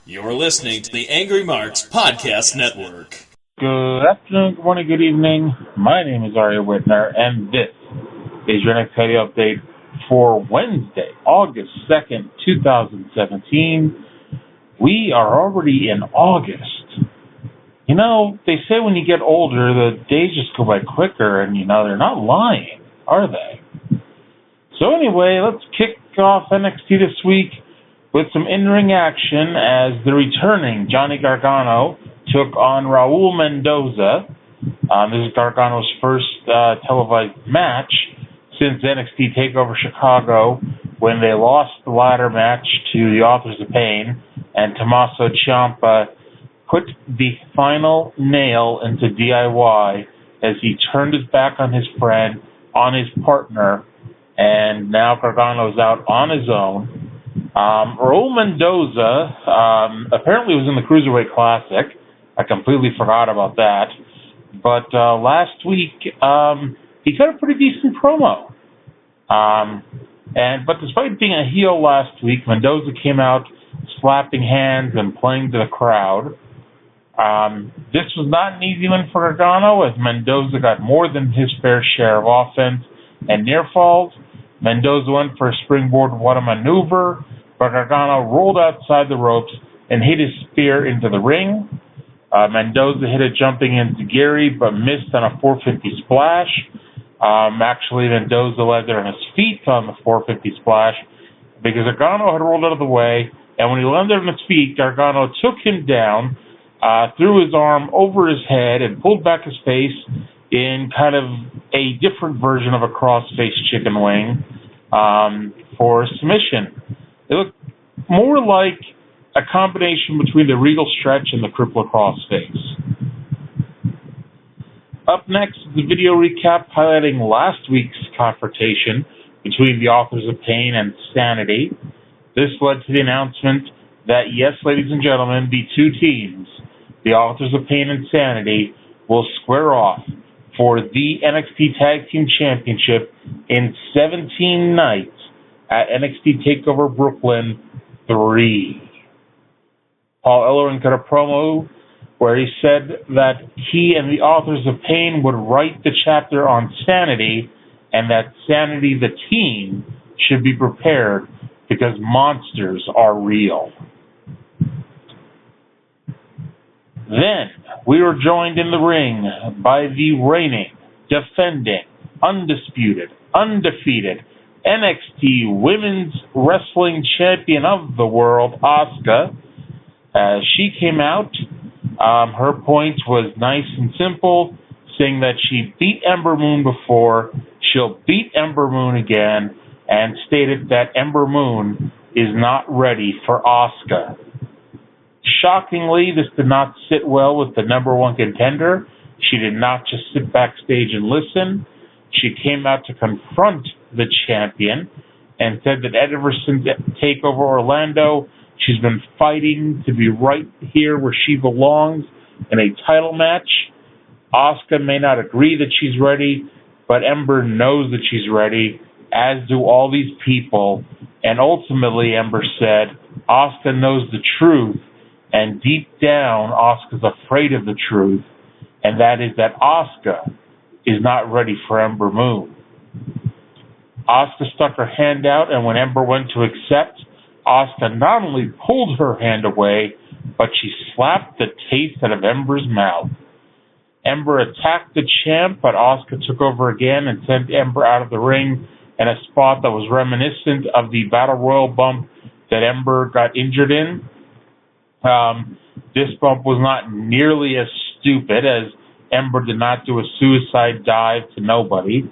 You're listening to the Angry Marks Podcast Network. Good afternoon, good morning, good evening. My name is Arya Whitner, and this is your next video update for Wednesday, August 2nd, 2017. We are already in August. You know, they say when you get older, the days just go by quicker, and they're not lying, are they? So anyway, let's kick off NXT this week with some in-ring action as the returning Johnny Gargano took on Raul Mendoza. This is Gargano's first televised match since NXT TakeOver Chicago, when they lost the ladder match to the Authors of Pain, and Tommaso Ciampa put the final nail into DIY as he turned his back on his friend, on his partner, and now Gargano's out on his own. Raul Mendoza apparently was in the Cruiserweight Classic. I completely forgot about that. But last week, he cut a pretty decent promo. But despite being a heel last week, Mendoza came out slapping hands and playing to the crowd. This was not an easy win for Gargano, as Mendoza got more than his fair share of offense and near falls. Mendoza went for a springboard what a maneuver, but Gargano rolled outside the ropes and hit his spear into the ring. Mendoza hit a jumping enziguri, but missed on a 450 splash. Actually, Mendoza landed on his feet on the 450 splash because Gargano had rolled out of the way, and when he landed on his feet, Gargano took him down, threw his arm over his head, and pulled back his face in kind of a different version of a cross-face chicken wing for submission. It looked more like a combination between the Regal Stretch and the Crippler Crossface. Up next is a video recap highlighting last week's confrontation between the Authors of Pain and Sanity. This led to the announcement that, yes, ladies and gentlemen, the two teams, the Authors of Pain and Sanity, will square off for the NXT Tag Team Championship in 17 nights at NXT TakeOver Brooklyn 3. Paul Ellering cut a promo where he said that he and the Authors of Pain would write the chapter on Sanity, and that Sanity, the team, should be prepared because monsters are real. Then we were joined in the ring by the reigning, defending, undisputed, undefeated NXT Women's Wrestling Champion of the world, Asuka. She came out. Her point was nice and simple, saying that she beat Ember Moon before, she'll beat Ember Moon again, and stated that Ember Moon is not ready for Asuka. Shockingly, this did not sit well with the number one contender. She did not just sit backstage and listen. She came out to confront the champion and said that ever since TakeOver Orlando, she's been fighting to be right here where she belongs in a title match. Asuka may not agree that she's ready, but Ember knows that she's ready, as do all these people. And ultimately, Ember said, Asuka knows the truth, and deep down, Asuka's afraid of the truth, and that is that Asuka is not ready for Ember Moon. Asuka stuck her hand out, and when Ember went to accept, Asuka not only pulled her hand away, but she slapped the taste out of Ember's mouth. Ember attacked the champ, but Asuka took over again and sent Ember out of the ring in a spot that was reminiscent of the Battle Royal bump that Ember got injured in. This bump was not nearly as stupid, as Ember did not do a suicide dive to nobody.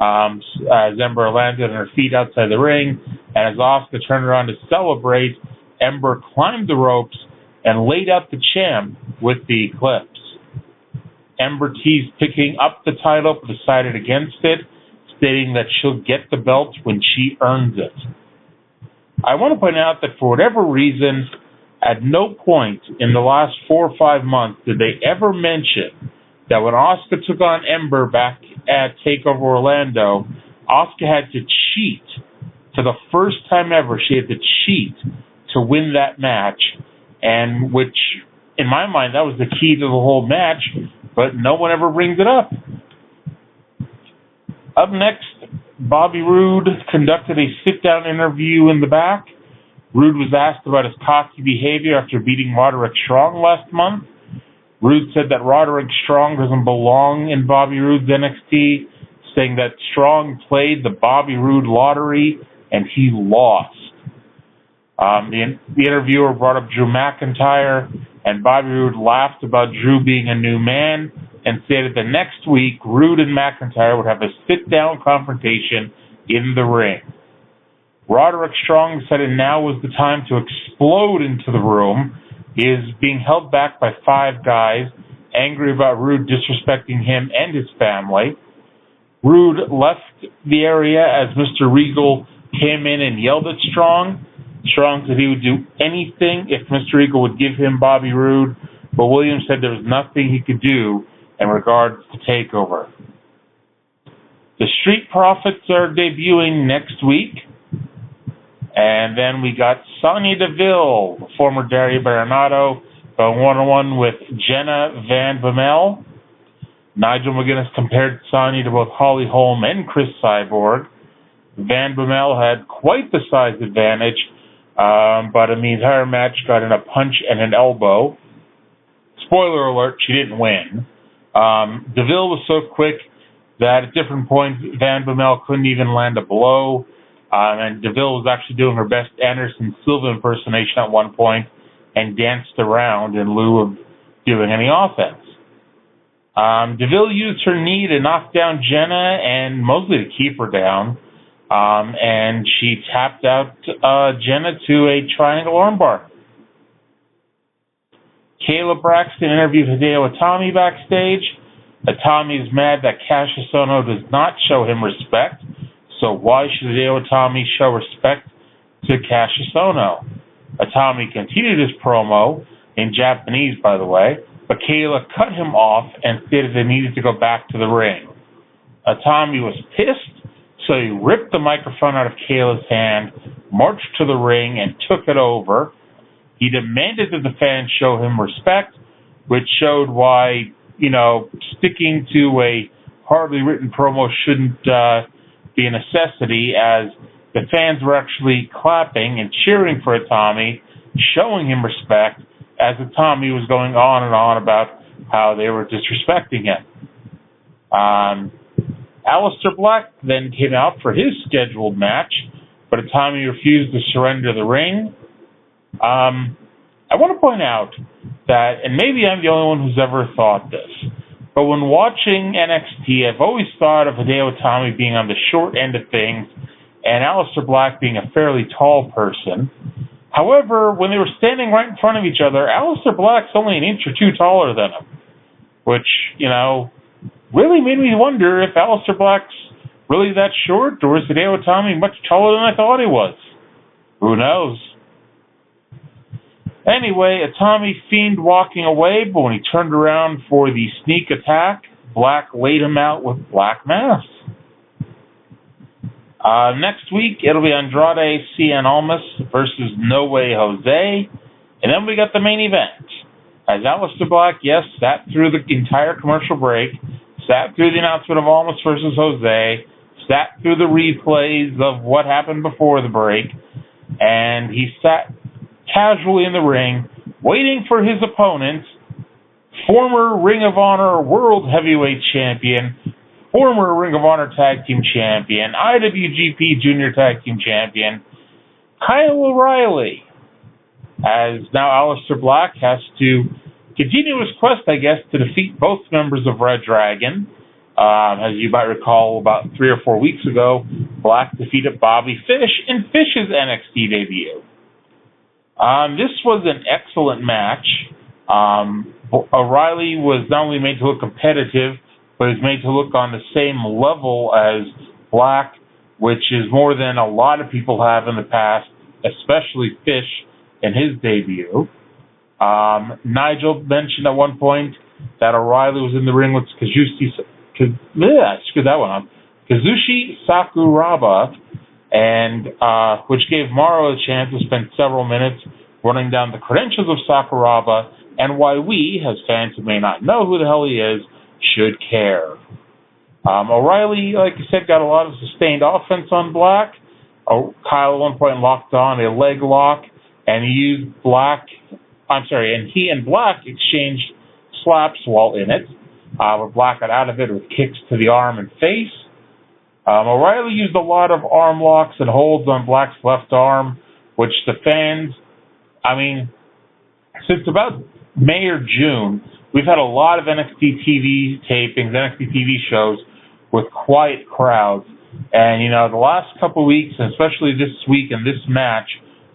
As Ember landed on her feet outside the ring, and as Asuka turned around to celebrate, Ember climbed the ropes and laid out the champ with the Eclipse. Ember teased picking up the title, but decided against it, stating that she'll get the belt when she earns it. I want to point out that for whatever reason, at no point in the last 4 or 5 months did they ever mention that when Asuka took on Ember back at TakeOver Orlando, Asuka had to cheat. For the first time ever, she had to cheat to win that match. and which, in my mind, that was the key to the whole match, but no one ever brings it up. Up next, Bobby Roode conducted a sit-down interview in the back. Roode was asked about his cocky behavior after beating Roderick Strong last month. Roode said that Roderick Strong doesn't belong in Bobby Roode's NXT, saying that Strong played the Bobby Roode lottery and he lost. The interviewer brought up Drew McIntyre, and Bobby Roode laughed about Drew being a new man and stated that next week Roode and McIntyre would have a sit-down confrontation in the ring. Roderick Strong said it now was the time to explode into the room. He is being held back by 5 guys, angry about Roode disrespecting him and his family. Roode left the area as Mr. Regal came in and yelled at Strong. Strong said he would do anything if Mr. Regal would give him Bobby Roode, but Williams said there was nothing he could do in regards to TakeOver. The Street Profits are debuting next week. And then we got Sonya Deville, former Daria Baronato, going one-on-one with Jenna Van Bommel. Nigel McGuinness compared Sonya to both Holly Holm and Chris Cyborg. Van Bommel had quite the size advantage, but in the entire match got in a punch and an elbow. Spoiler alert, she didn't win. Deville was so quick that at different points Van Bommel couldn't even land a blow. And Deville was actually doing her best Anderson Silva impersonation at one point and danced around in lieu of doing any offense. Deville used her knee to knock down Jenna and mostly to keep her down. And she tapped out Jenna to a triangle armbar. Kayla Braxton interviewed Hideo Itami backstage. Itami is mad that Cassius Ohno does not show him respect. So why should Hideo Itami show respect to Cassius Ohno? Itami continued his promo, in Japanese by the way, but Kayla cut him off and stated they needed to go back to the ring. Itami was pissed, so he ripped the microphone out of Kayla's hand, marched to the ring, and took it over. He demanded that the fans show him respect, which showed why, sticking to a hardly written promo shouldn't be a necessity, as the fans were actually clapping and cheering for Itami, showing him respect, as Itami was going on and on about how they were disrespecting him. Aleister Black then came out for his scheduled match, but Itami refused to surrender the ring. I want to point out that, and maybe I'm the only one who's ever thought this, but when watching NXT, I've always thought of Hideo Itami being on the short end of things and Aleister Black being a fairly tall person. However, when they were standing right in front of each other, Aleister Black's only an inch or two taller than him, which, really made me wonder if Aleister Black's really that short, or is Hideo Itami much taller than I thought he was? Who knows? Anyway, Itami feigned walking away, but when he turned around for the sneak attack, Black laid him out with Black Mass. Next week, it'll be Andrade Cien Almas versus No Way Jose. And then we got the main event. As Aleister Black, sat through the entire commercial break, sat through the announcement of Almas versus Jose, sat through the replays of what happened before the break, and he sat casually in the ring, waiting for his opponent, former Ring of Honor World Heavyweight Champion, former Ring of Honor Tag Team Champion, IWGP Junior Tag Team Champion, Kyle O'Reilly. As now Aleister Black has to continue his quest, to defeat both members of Red Dragon. As you might recall, about 3 or 4 weeks ago, Black defeated Bobby Fish in Fish's NXT debut. This was an excellent match. O'Reilly was not only made to look competitive, but was made to look on the same level as Black, which is more than a lot of people have in the past, especially Fish in his debut. Nigel mentioned at one point that O'Reilly was in the ring with Kazushi Sakuraba, and which gave Morrow a chance to spend several minutes running down the credentials of Sakuraba and why we, as fans who may not know who the hell he is, should care. O'Reilly, like I said, got a lot of sustained offense on Black. Kyle at one point locked on a leg lock, and he and Black exchanged slaps while in it. But Black got out of it with kicks to the arm and face. O'Reilly used a lot of arm locks and holds on Black's left arm, which the fans, since about May or June, we've had a lot of NXT TV tapings, NXT TV shows with quiet crowds. And, the last couple of weeks, and especially this week and this match,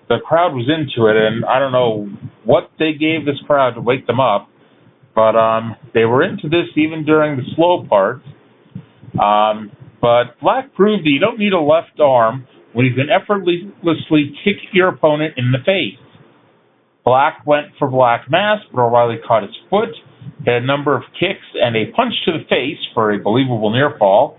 the crowd was into it. And I don't know what they gave this crowd to wake them up, but they were into this even during the slow parts. But Black proved that you don't need a left arm when you can effortlessly kick your opponent in the face. Black went for Black Mass, but O'Reilly caught his foot, hit a number of kicks, and a punch to the face for a believable near fall.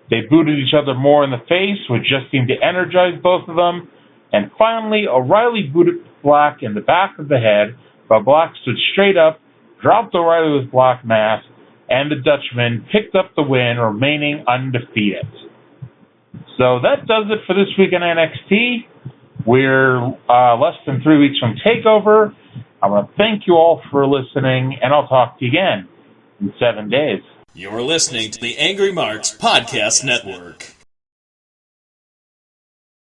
They booted each other more in the face, which just seemed to energize both of them. And finally, O'Reilly booted Black in the back of the head, but Black stood straight up, dropped O'Reilly with Black Mass, and the Dutchman picked up the win, remaining undefeated. So that does it for this week in NXT. We're less than 3 weeks from TakeOver. I want to thank you all for listening, and I'll talk to you again in 7 days. You're listening to the Angry Marks Podcast Network.